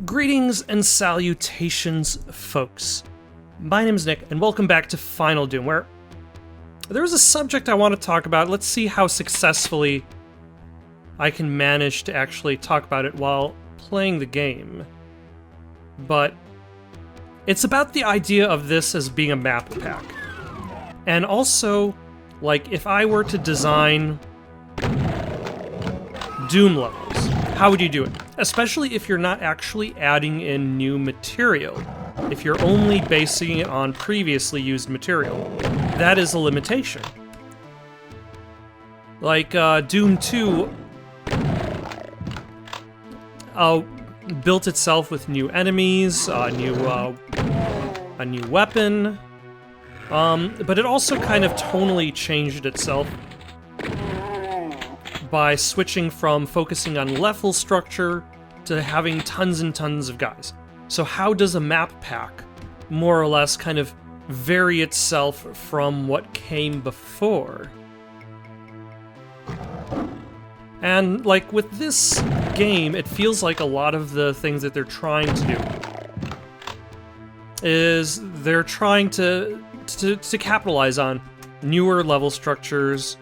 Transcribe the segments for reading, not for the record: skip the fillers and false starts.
Greetings and salutations, folks. My name is Nick, and welcome back to Final Doom, where there's a subject I want to talk about. Let's see how successfully I can manage to actually talk about it while playing the game. But it's about the idea of this as being a map pack. And also, like, if I were to design Doom levels, how would you do it? Especially if you're not actually adding in new material. If you're only basing it on previously used material. That is a limitation. Like, Doom 2 built itself with new enemies, a new weapon, but it also kind of tonally changed itself by switching from focusing on level structure to having tons and tons of guys. So how does a map pack more or less kind of vary itself from what came before? And like with this game, it feels like a lot of the things that they're trying to do is they're trying to capitalize on newer level structures,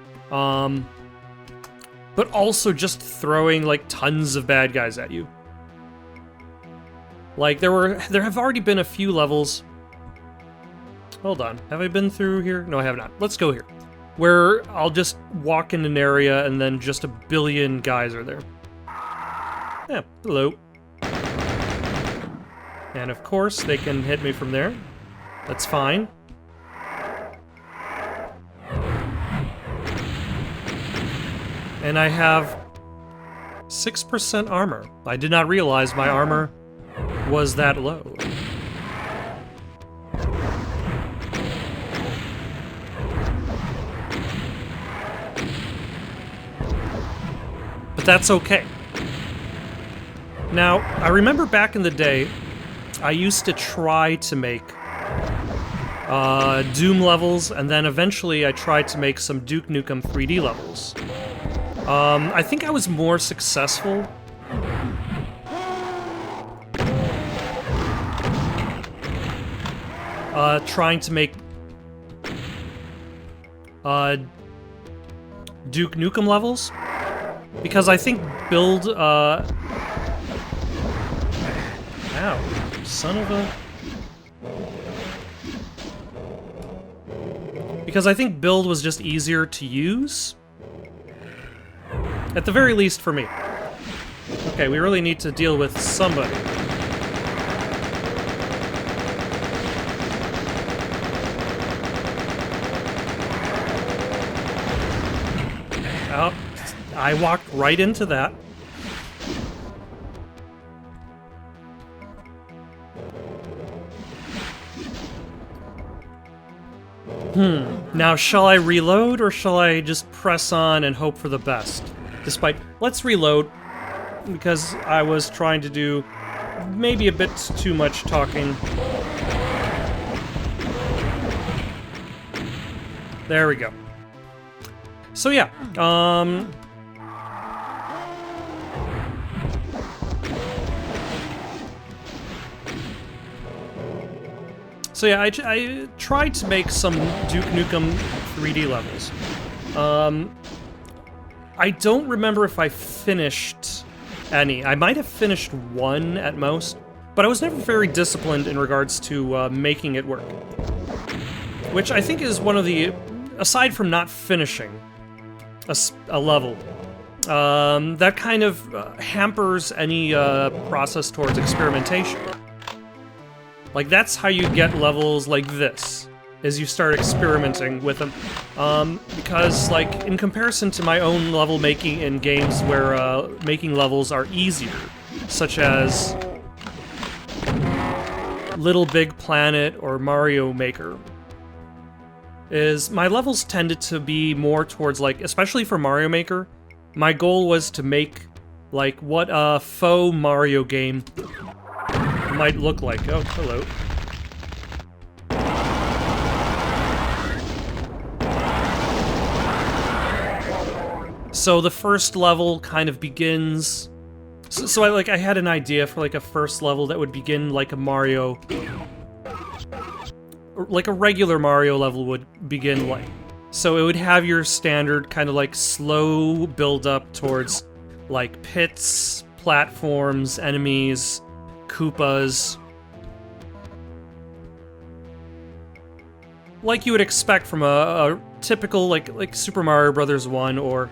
but also just throwing like tons of bad guys at you. Like there have already been a few levels. Hold on, have I been through here? No, I have not. Let's go here. Where I'll just walk in an area and then just a billion guys are there. Yeah, hello. And of course, they can hit me from there. That's fine. And I have 6% armor. I did not realize my armor was that low. But that's okay. Now, I remember back in the day, I used to try to make Doom levels, and then eventually I tried to make some Duke Nukem 3D levels. I think I was more successful trying to make Duke Nukem levels, because I think build ow, son of a... Because I think build was just easier to use. At the very least for me. Okay, we really need to deal with somebody. Oh, I walked right into that. Now, shall I reload, or shall I just press on and hope for the best? Let's reload, because I was trying to do maybe a bit too much talking. There we go. So yeah, I tried to make some Duke Nukem 3D levels. I don't remember if I finished any. I might have finished one at most, but I was never very disciplined in regards to making it work. Which I think is one of the, aside from not finishing a level, that kind of hampers any process towards experimentation. Like, that's how you get levels like this, is you start experimenting with them. Because, like, in comparison to my own level making in games where making levels are easier, such as Little Big Planet or Mario Maker, is my levels tended to be more towards, like, especially for Mario Maker, my goal was to make, like, what a faux Mario game might look like. Oh, hello. So the first level kind of begins So I had an idea for like a first level that would begin like a Mario, like a regular Mario level would begin like. So it would have your standard kind of like slow build up towards like pits, platforms, enemies, Koopas. Like you would expect from a typical like Super Mario Brothers 1 or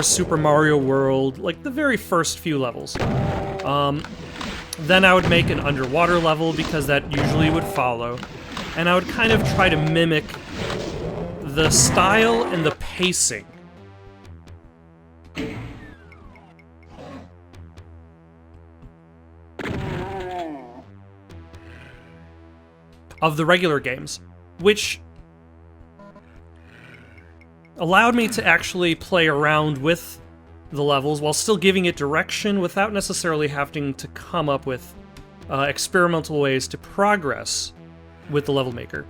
Super Mario World, like the very first few levels. Then I would make an underwater level because that usually would follow. And I would kind of try to mimic the style and the pacing of the regular games, which allowed me to actually play around with the levels while still giving it direction without necessarily having to come up with experimental ways to progress with the level maker.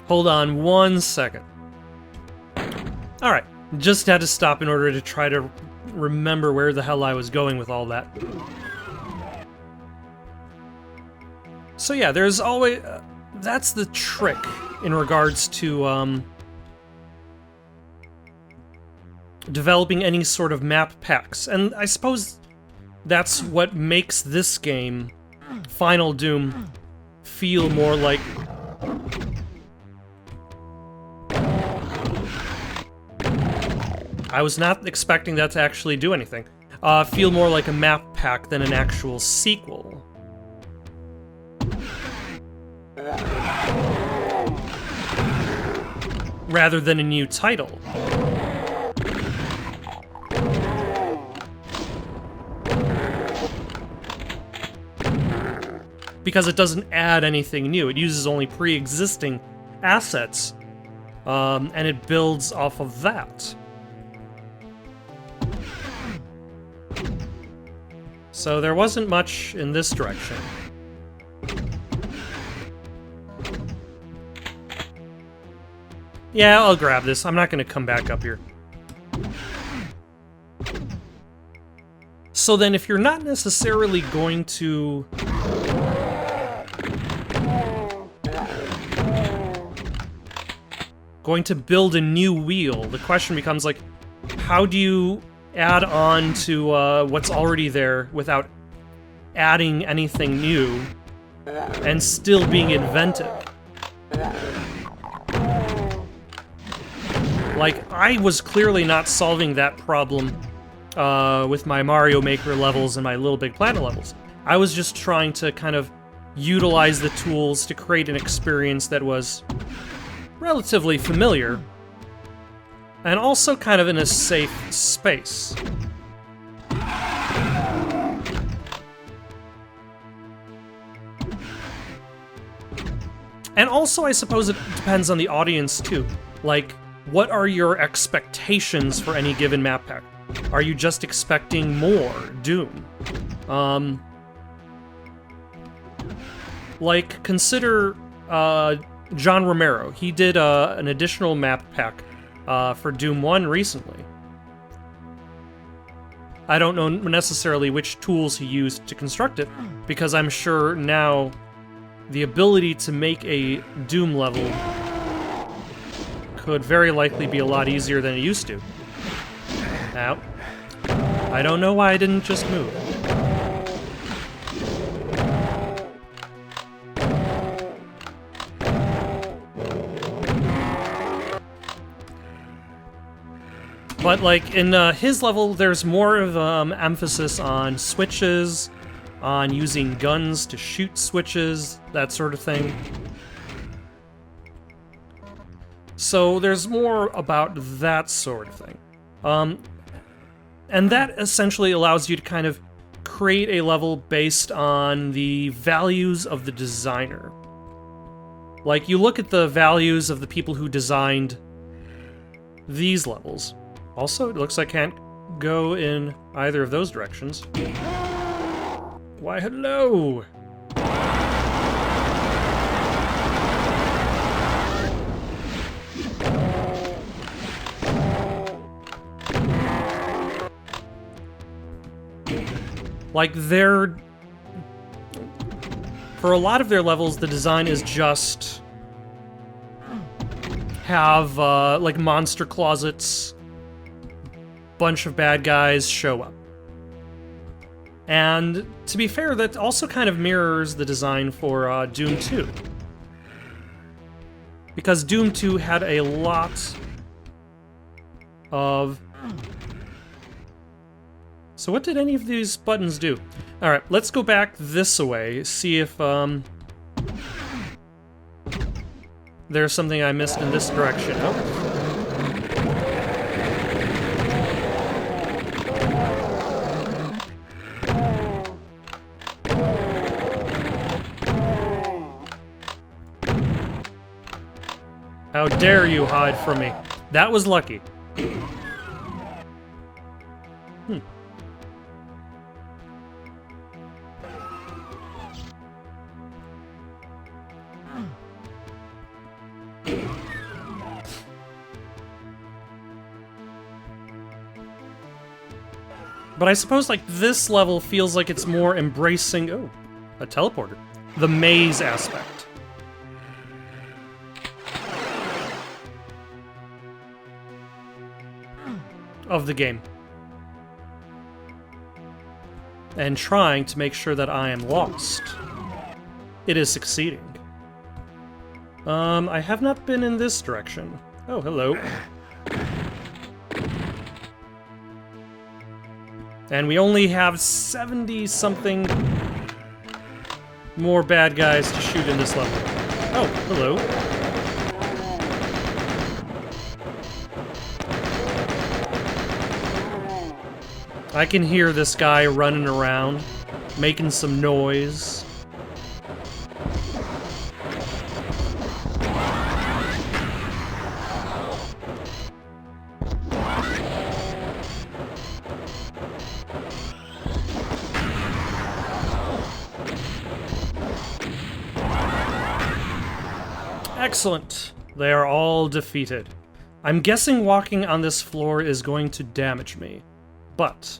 Hold on 1 second. Alright, just had to stop in order to try to remember where the hell I was going with all that. So yeah, there's always... that's the trick in regards to developing any sort of map packs. And I suppose that's what makes this game, Final Doom, feel more like... I was not expecting that to actually do anything. Feel more like a map pack than an actual sequel. Rather than a new title. Because it doesn't add anything new. It uses only pre-existing assets, and it builds off of that. So there wasn't much in this direction. Yeah, I'll grab this. I'm not going to come back up here. So then if you're not necessarily going to... build a new wheel, the question becomes like, how do you add on to what's already there without adding anything new and still being inventive? Like, I was clearly not solving that problem with my Mario Maker levels and my Little Big Planet levels. I was just trying to kind of utilize the tools to create an experience that was relatively familiar and also kind of in a safe space. And also, I suppose it depends on the audience, too. Like, what are your expectations for any given map pack? Are you just expecting more Doom? Like, consider John Romero. He did an additional map pack for Doom 1 recently. I don't know necessarily which tools he used to construct it, because I'm sure now the ability to make a Doom level could very likely be a lot easier than it used to. Now, I don't know why I didn't just move. But, like, in his level, there's more of emphasis on switches, on using guns to shoot switches, that sort of thing. So there's more about that sort of thing. And that essentially allows you to kind of create a level based on the values of the designer. Like, you look at the values of the people who designed these levels. Also, it looks like I can't go in either of those directions. Why, hello! Like, they're... For a lot of their levels, the design is just... have, like, monster closets, bunch of bad guys show up. And, to be fair, that also kind of mirrors the design for Doom 2. Because Doom 2 had a lot of... So what did any of these buttons do? Alright, let's go back this way, see if, there's something I missed in this direction. Oh. How dare you hide from me? That was lucky. But I suppose, like, this level feels like it's more embracing... Oh, a teleporter. The maze aspect. Of the game. And trying to make sure that I am lost. It is succeeding. I have not been in this direction. Oh, hello. And we only have 70-something more bad guys to shoot in this level. Oh, hello. I can hear this guy running around, making some noise. Excellent. They are all defeated. I'm guessing walking on this floor is going to damage me, but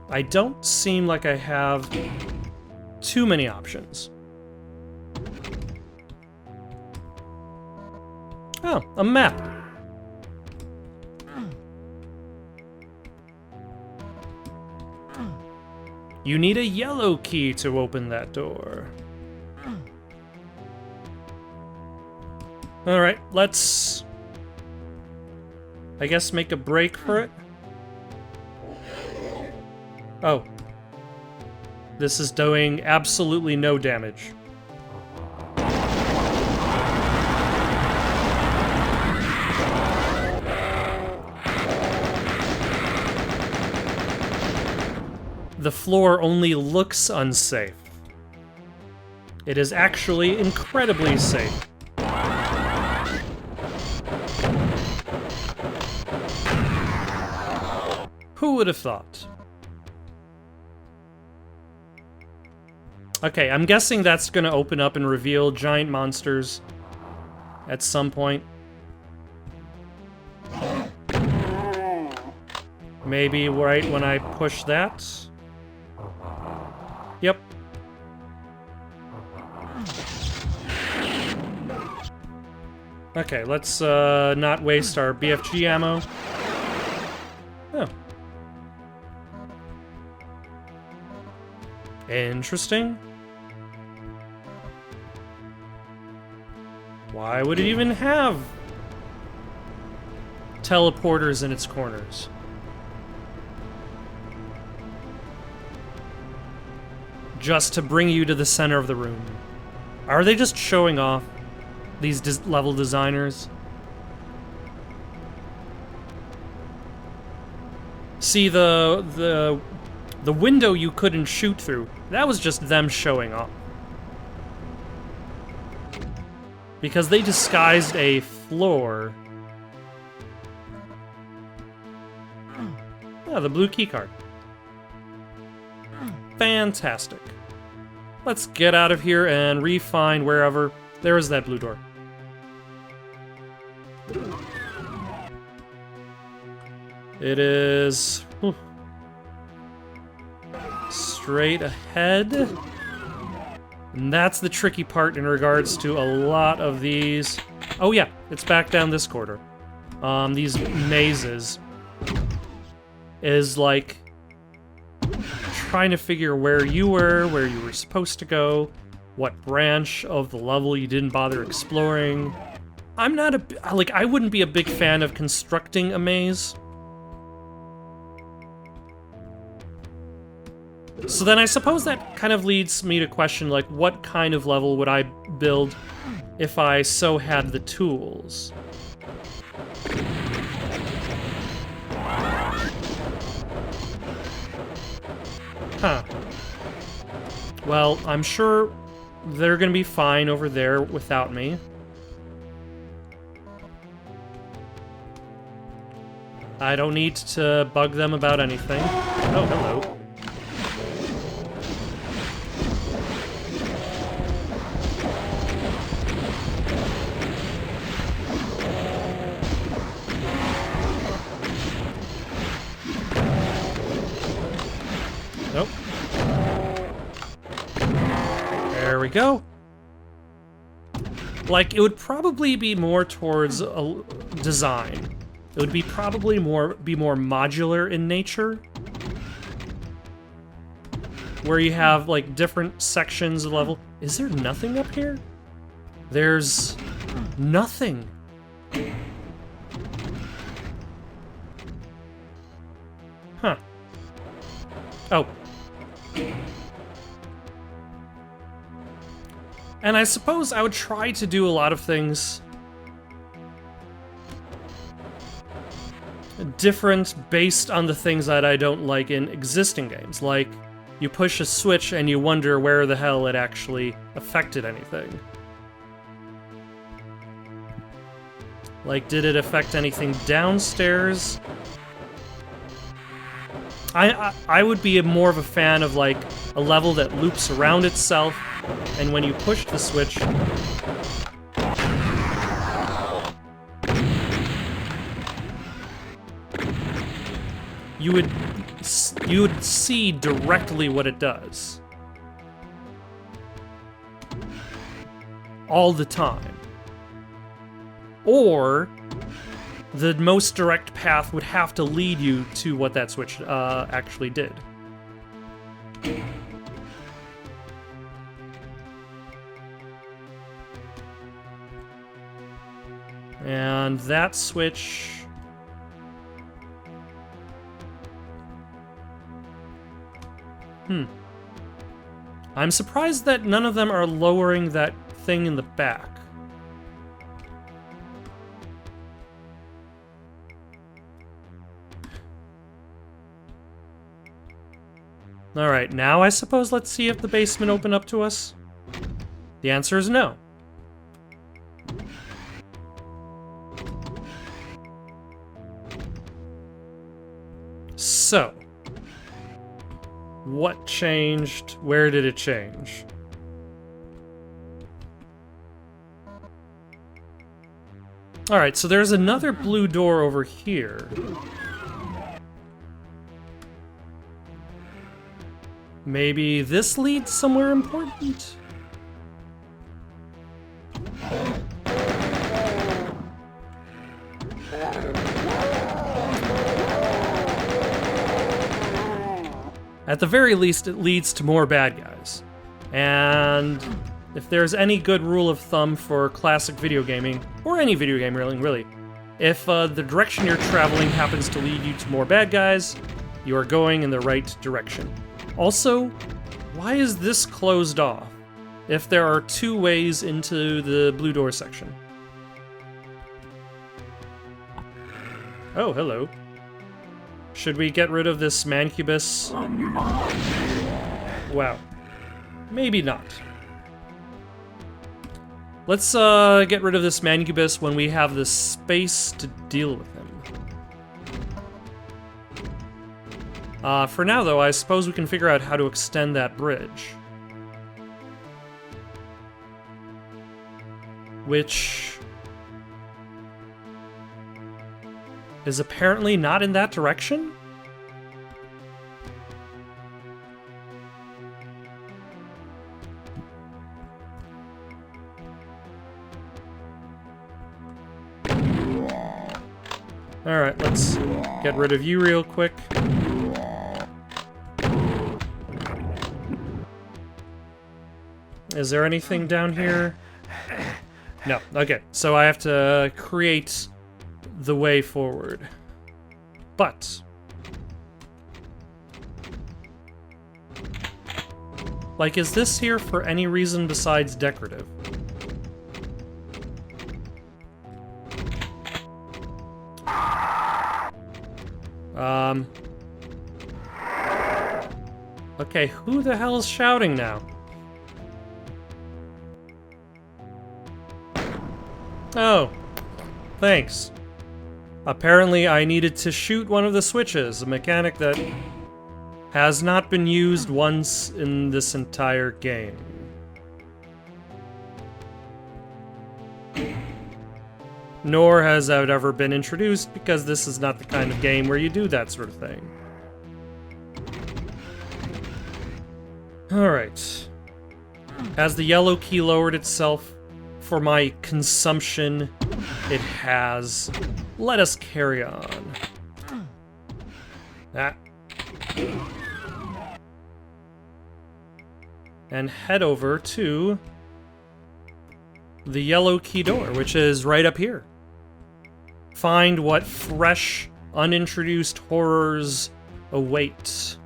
I don't seem like I have too many options. Oh, a map. You need a yellow key to open that door. Alright, let's... I guess make a break for it. Oh. This is doing absolutely no damage. The floor only looks unsafe. It is actually incredibly safe. Who would have thought? Okay, I'm guessing that's gonna open up and reveal giant monsters at some point. Maybe right when I push that? Yep. Okay, let's not waste our BFG ammo. Oh. Interesting. Why would it even have teleporters in its corners? Just to bring you to the center of the room. Are they just showing off, these level designers? See, the window you couldn't shoot through, that was just them showing off. Because they disguised a floor. Ah, the blue keycard. Fantastic. Let's get out of here and re-find wherever. There is that blue door. It is... straight ahead. And that's the tricky part in regards to a lot of these. Oh yeah, it's back down this corridor. These mazes is like trying to figure where you were supposed to go, what branch of the level you didn't bother exploring. I'm not I wouldn't be a big fan of constructing a maze. So then I suppose that kind of leads me to question, like, what kind of level would I build if I so had the tools? Huh. Well, I'm sure they're gonna be fine over there without me. I don't need to bug them about anything. Oh, hello. Nope. There we go. Like, it would probably be more towards a design. It would be probably more modular in nature, where you have like different sections of level. Is there nothing up here? There's nothing. Huh. Oh. And I suppose I would try to do a lot of things different based on the things that I don't like in existing games. Like, you push a switch and you wonder where the hell it actually affected anything. Like, did it affect anything downstairs? I would be more of a fan of, like, a level that loops around itself, and when you push the switch, you would see directly what it does. All the time. Or the most direct path would have to lead you to what that switch actually did. And that switch... I'm surprised that none of them are lowering that thing in the back. Alright, now I suppose let's see if the basement opened up to us. The answer is no. So, what changed? Where did it change? Alright, so there's another blue door over here. Maybe this leads somewhere important? At the very least, it leads to more bad guys. And if there's any good rule of thumb for classic video gaming, or any video game really, if the direction you're traveling happens to lead you to more bad guys, you are going in the right direction. Also, why is this closed off if there are two ways into the blue door section? Oh, hello. Should we get rid of this mancubus? Wow. Maybe not. Let's get rid of this mancubus when we have the space to deal with him. For now, though, I suppose we can figure out how to extend that bridge. Which is apparently not in that direction? Alright, let's get rid of you real quick. Is there anything down here? No. Okay, so I have to create the way forward. But... like, is this here for any reason besides decorative? Okay, who the hell is shouting now? Oh, thanks. Apparently I needed to shoot one of the switches, a mechanic that has not been used once in this entire game. Nor has it ever been introduced, because this is not the kind of game where you do that sort of thing. Alright. Has the yellow key lowered itself for my consumption? It has. Let us carry on. Ah. And head over to the yellow key door, which is right up here. Find what fresh, unintroduced horrors await.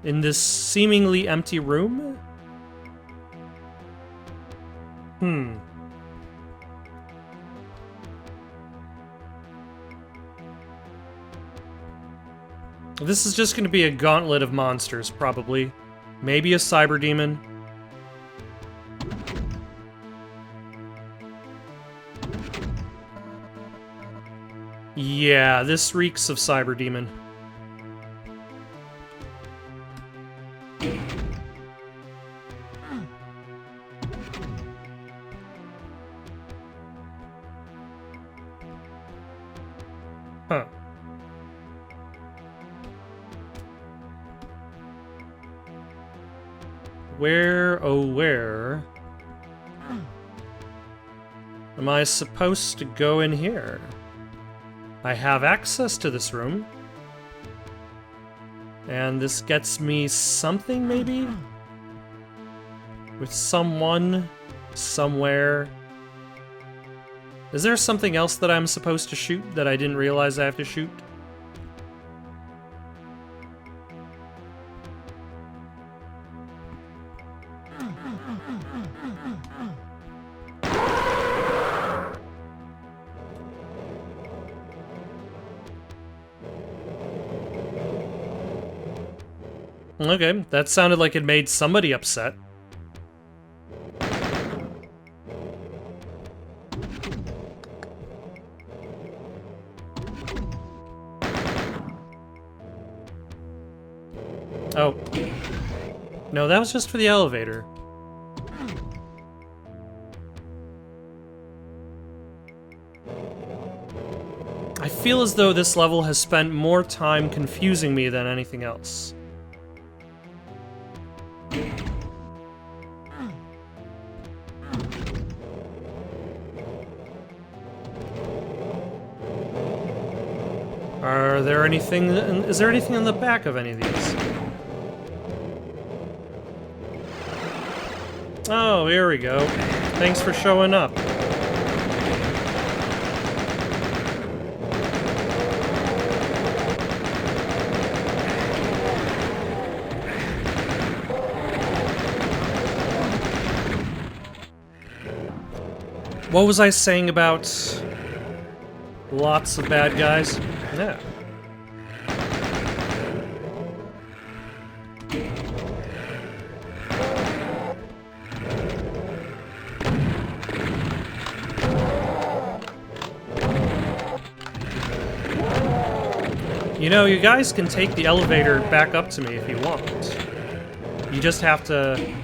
In this seemingly empty room? This is just going to be a gauntlet of monsters, probably. Maybe a cyber demon. Yeah, this reeks of cyber demon. Huh. Where, oh where, am I supposed to go in here? I have access to this room. And this gets me something, maybe? With someone, somewhere. Is there something else that I'm supposed to shoot that I didn't realize I have to shoot? Okay, that sounded like it made somebody upset. Oh. No, that was just for the elevator. I feel as though this level has spent more time confusing me than anything else. Are there anything... is there anything on the back of any of these? Oh, here we go. Thanks for showing up. What was I saying about lots of bad guys? Yeah. You know, you guys can take the elevator back up to me if you want. You just have to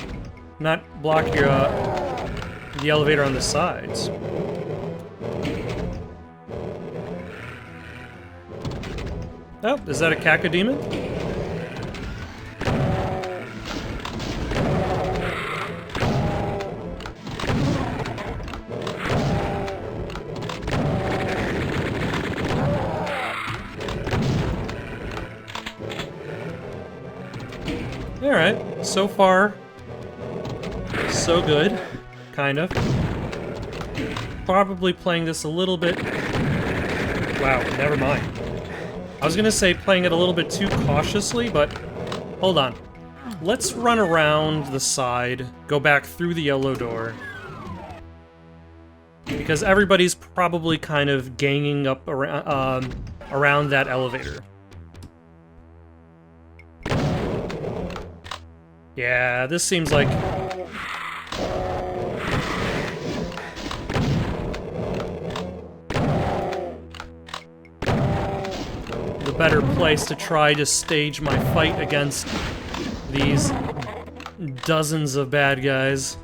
not block your the elevator on the sides. Oh, is that a cacodemon? Alright, so far, so good. Kind of. Probably playing this a little bit... Wow, never mind. I was gonna say playing it a little bit too cautiously, but hold on. Let's run around the side, go back through the yellow door. Because everybody's probably kind of ganging up around that elevator. Yeah, this seems like... the better place to try to stage my fight against these dozens of bad guys.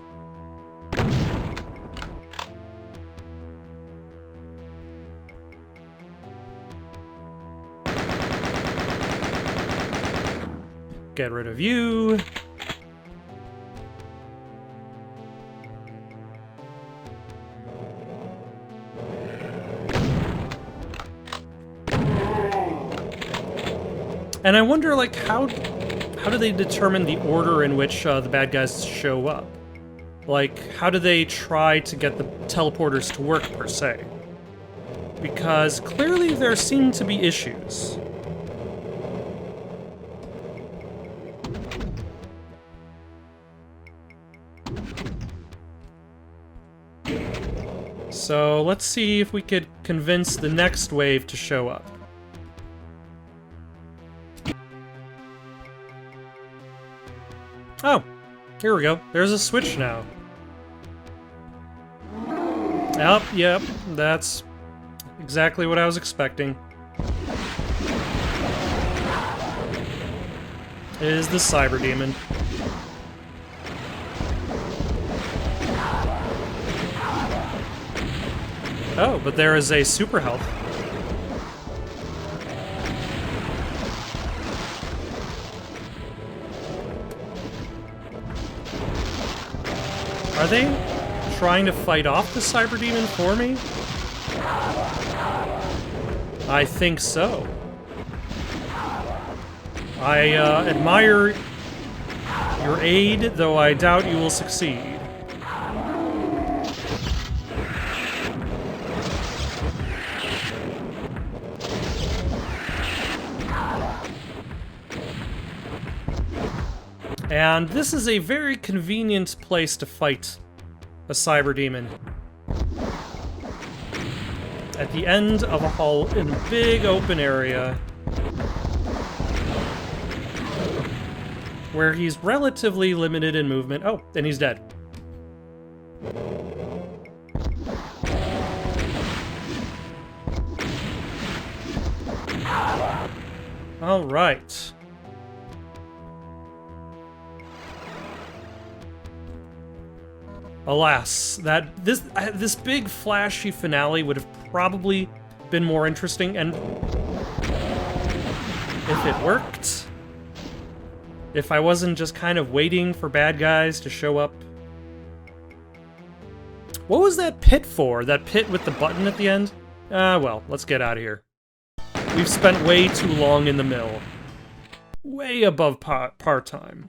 Get rid of you. And I wonder, like, how do they determine the order in which the bad guys show up? Like, how do they try to get the teleporters to work, per se? Because clearly there seem to be issues. So let's see if we could convince the next wave to show up. Oh, here we go. There's a switch now. Yep, that's exactly what I was expecting. It is the Cyber Demon. Oh, but there is a super health. Are they trying to fight off the Cyber Demon for me? I think so. I admire your aid, though I doubt you will succeed. And this is a very convenient place to fight a Cyber Demon. At the end of a hall in a big open area where he's relatively limited in movement. Oh, and he's dead. All right. Alas, this big flashy finale would have probably been more interesting, and if it worked, if I wasn't just kind of waiting for bad guys to show up. What was that pit for? That pit with the button at the end? Well, let's get out of here. We've spent way too long in the mill. Way above part-time.